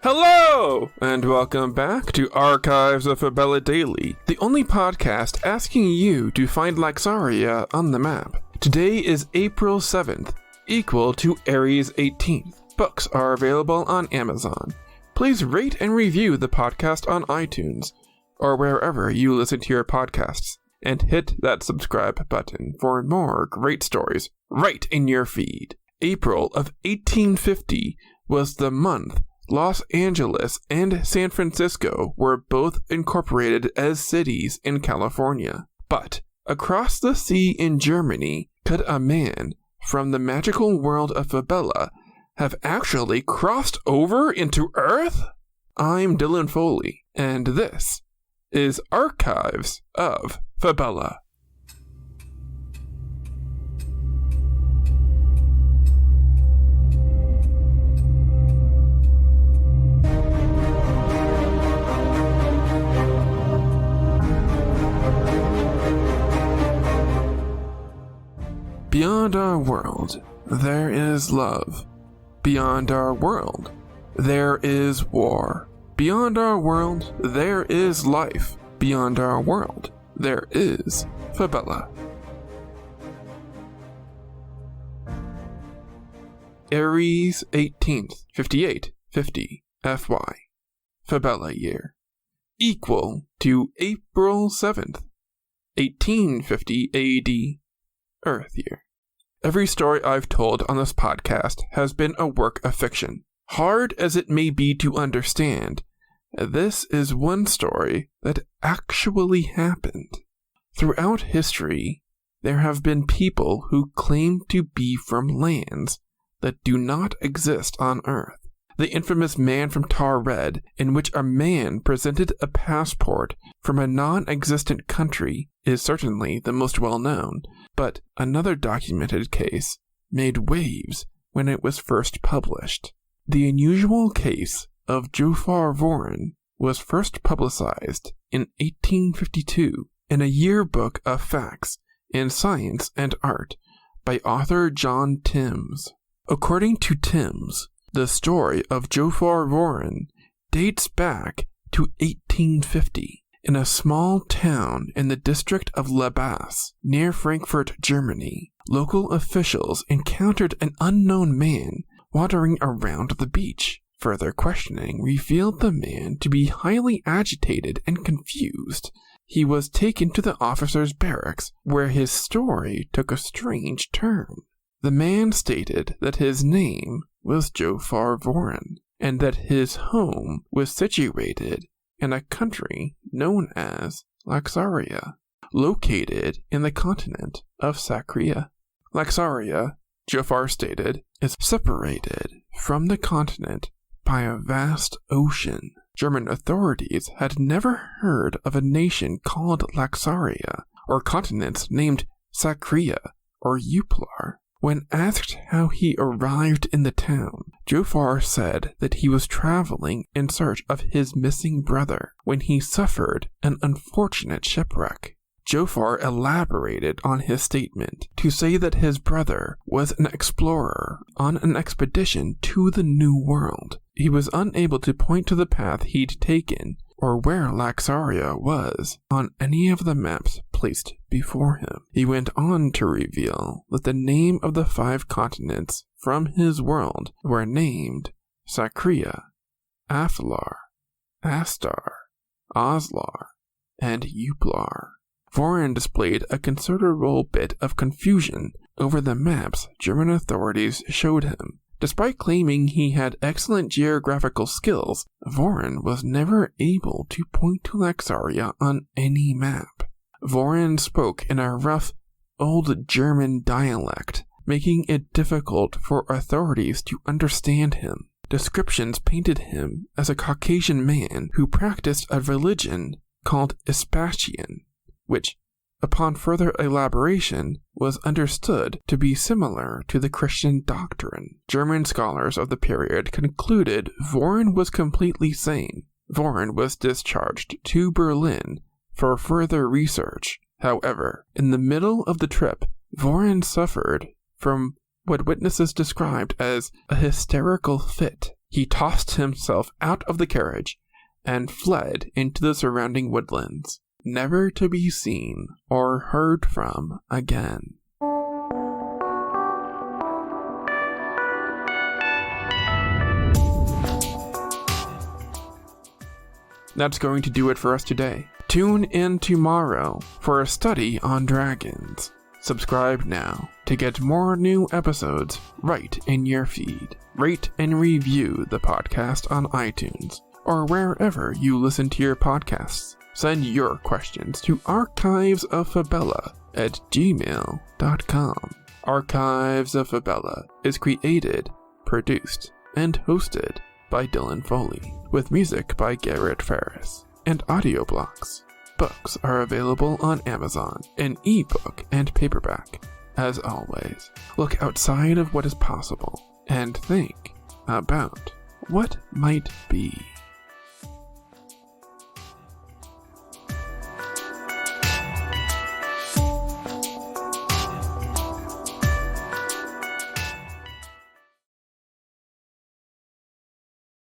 Hello, and welcome back to Archives of Fabella Daily, the only podcast asking you to find Laxaria on the map. Today is April 7th, equal to Aries 18th. Books are available on Amazon. Please rate and review the podcast on iTunes, or wherever you listen to your podcasts, and hit that subscribe button for more great stories right in your feed. April of 1850 was the month Los Angeles and San Francisco were both incorporated as cities in California. But across the sea in Germany, could a man from the magical world of Fabella have actually crossed over into Earth? I'm Dylan Foley, and this is Archives of Fabella. Beyond our world, there is love. Beyond our world, there is war. Beyond our world, there is life. Beyond our world, there is Fabella. Aries 18th, 5850 FY. Fabella year. Equal to April 7th, 1850 AD. Earth year. Every story I've told on this podcast has been a work of fiction. Hard as it may be to understand, this is one story that actually happened. Throughout history, there have been people who claim to be from lands that do not exist on Earth. The infamous Man from Tar Red, in which a man presented a passport from a non-existent country, is certainly the most well-known, but another documented case made waves when it was first published. The unusual case of Jophar Vorin was first publicized in 1852 in a yearbook of facts in science and art by author John Timms. According to Timms, the story of Jophar Vorin dates back to 1850. In a small town in the district of Lebas, near Frankfurt, Germany, local officials encountered an unknown man wandering around the beach. Further questioning revealed the man to be highly agitated and confused. He was taken to the officer's barracks, where his story took a strange turn. The man stated that his name was Jophar Vorin, and that his home was situated in a country known as Laxaria, located in the continent of Sacria. Laxaria, Jophar stated, is separated from the continent by a vast ocean. German authorities had never heard of a nation called Laxaria, or continents named Sacria or Uplar. When asked how he arrived in the town, Jophar said that he was traveling in search of his missing brother when he suffered an unfortunate shipwreck. Jophar elaborated on his statement to say that his brother was an explorer on an expedition to the New World. He was unable to point to the path he'd taken or where Laxaria was on any of the maps placed before him. He went on to reveal that the name of the 5 continents from his world were named Sacria, Aflar, Astar, Oslar, and Uplar. Vorin displayed a considerable bit of confusion over the maps German authorities showed him. Despite claiming he had excellent geographical skills, Vorin was never able to point to Laxaria on any map. Vorin spoke in a rough, old German dialect, making it difficult for authorities to understand him. Descriptions painted him as a Caucasian man who practiced a religion called Ispatian, which, upon further elaboration, was understood to be similar to the Christian doctrine. German scholars of the period concluded Vorin was completely sane. Vorin was discharged to Berlin for further research. However, in the middle of the trip, Vorin suffered from what witnesses described as a hysterical fit He tossed himself out of the carriage and fled into the surrounding woodlands, never to be seen or heard from again. That's going to do it for us today. Tune in tomorrow for a study on dragons. Subscribe now to get more new episodes right in your feed. Rate and review the podcast on iTunes or wherever you listen to your podcasts. Send your questions to archivesoffabella@gmail.com. Archives of Fabella is created, produced, and hosted by Dylan Foley, with music by Garrett Ferris, and audio blocks. Books are available on Amazon in ebook and paperback. As always, look outside of what is possible and think about what might be.